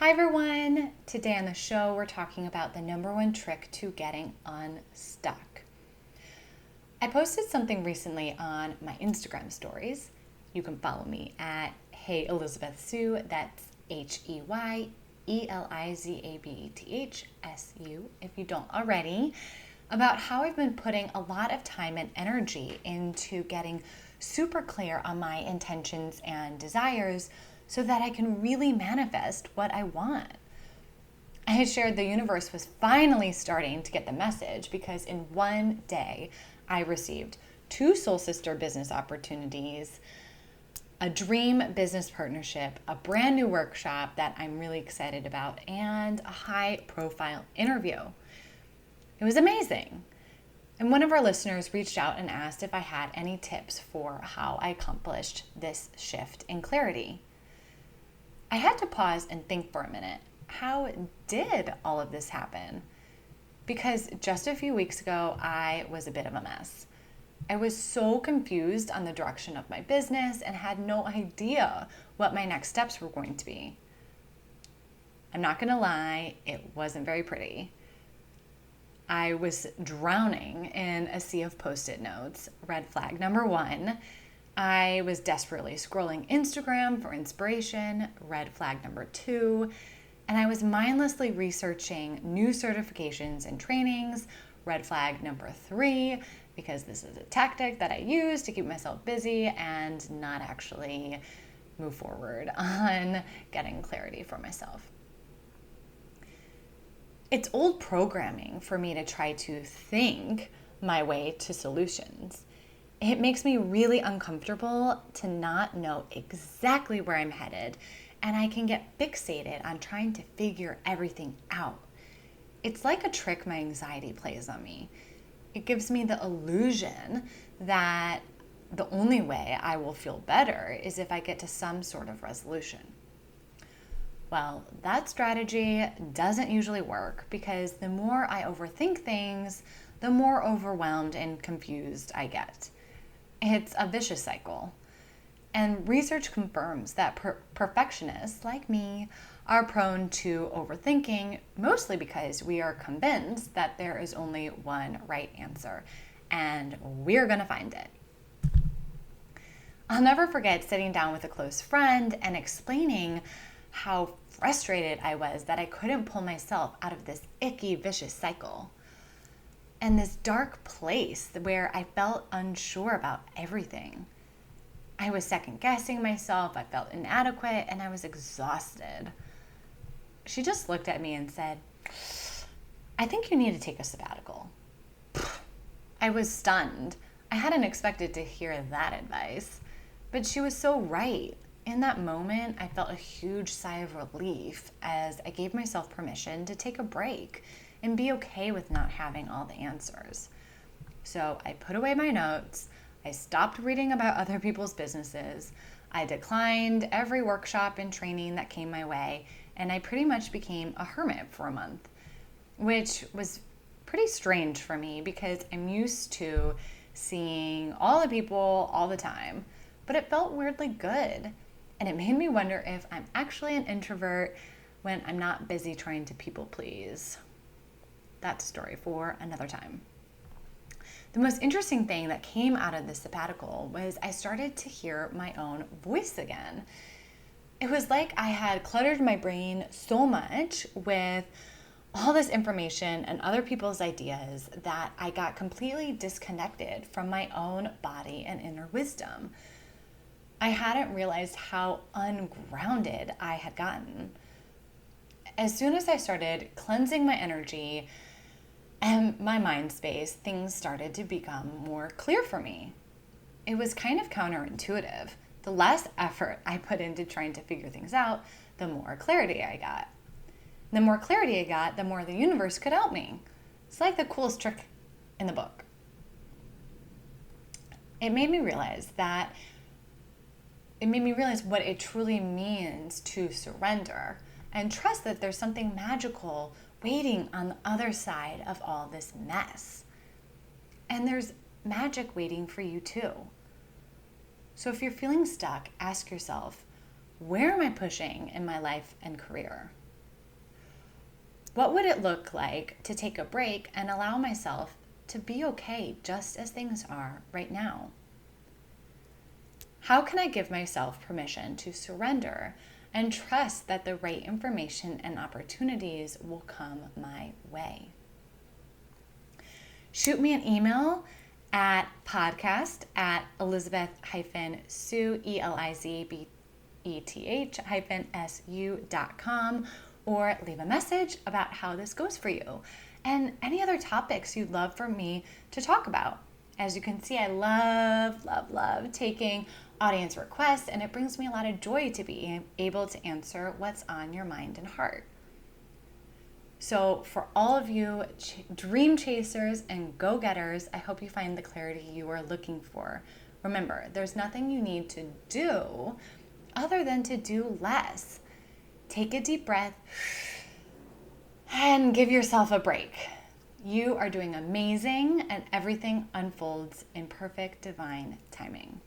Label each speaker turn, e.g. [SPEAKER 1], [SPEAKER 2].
[SPEAKER 1] Hi everyone! Today on the show we're talking about the number one trick to getting unstuck. I posted something recently on my Instagram stories. You can follow me at Hey Elizabeth Sue, that's HeyElizabethSu if you don't already, about how I've been putting a lot of time and energy into getting super clear on my intentions and desires so that I can really manifest what I want. I had shared the universe was finally starting to get the message because in one day I received 2 soul sister business opportunities, a dream business partnership, a brand new workshop that I'm really excited about, and a high profile interview. It was amazing. And one of our listeners reached out and asked if I had any tips for how I accomplished this shift in clarity. I had to pause and think for a minute. How did all of this happen? Because just a few weeks ago, I was a bit of a mess. I was so confused on the direction of my business and had no idea what my next steps were going to be. I'm not going to lie, it wasn't very pretty. I was drowning in a sea of Post-it notes. Red flag number 1. I was desperately scrolling Instagram for inspiration, red flag number 2, and I was mindlessly researching new certifications and trainings, red flag number 3, because this is a tactic that I use to keep myself busy and not actually move forward on getting clarity for myself. It's old programming for me to try to think my way to solutions. It makes me really uncomfortable to not know exactly where I'm headed, and I can get fixated on trying to figure everything out. It's like a trick my anxiety plays on me. It gives me the illusion that the only way I will feel better is if I get to some sort of resolution. Well, that strategy doesn't usually work because the more I overthink things, the more overwhelmed and confused I get. It's a vicious cycle. And research confirms that perfectionists like me are prone to overthinking, mostly because we are convinced that there is only one right answer, and we're going to find it. I'll never forget sitting down with a close friend and explaining how frustrated I was that I couldn't pull myself out of this icky, vicious cycle. And this dark place where I felt unsure about everything. I was second guessing myself, I felt inadequate, and I was exhausted. She just looked at me and said, "I think you need to take a sabbatical." I was stunned. I hadn't expected to hear that advice, but she was so right. In that moment, I felt a huge sigh of relief as I gave myself permission to take a break and be okay with not having all the answers. So I put away my notes, I stopped reading about other people's businesses, I declined every workshop and training that came my way, and I pretty much became a hermit for a month, which was pretty strange for me because I'm used to seeing all the people all the time, but it felt weirdly good. And it made me wonder if I'm actually an introvert when I'm not busy trying to people please. That's a story for another time. The most interesting thing that came out of this sabbatical was I started to hear my own voice again. It was like I had cluttered my brain so much with all this information and other people's ideas that I got completely disconnected from my own body and inner wisdom. I hadn't realized how ungrounded I had gotten. As soon as I started cleansing my energy and my mind space, things started to become more clear for me. It was kind of counterintuitive. The less effort I put into trying to figure things out, the more clarity I got. The more clarity I got, the more the universe could help me. It's like the coolest trick in the book. It made me realize what it truly means to surrender and trust that there's something magical waiting on the other side of all this mess. And there's magic waiting for you too. So if you're feeling stuck, ask yourself, where am I pushing in my life and career? What would it look like to take a break and allow myself to be okay just as things are right now? How can I give myself permission to surrender and trust that the right information and opportunities will come my way? Shoot me an email at podcast@elizabeth-sue, elizabeth-su.com, or leave a message about how this goes for you and any other topics you'd love for me to talk about. As you can see, I love taking audience requests, and it brings me a lot of joy to be able to answer what's on your mind and heart. So for all of you dream chasers and go-getters, I hope you find the clarity you are looking for. Remember, there's nothing you need to do other than to do less. Take a deep breath and give yourself a break. You are doing amazing, and everything unfolds in perfect divine timing.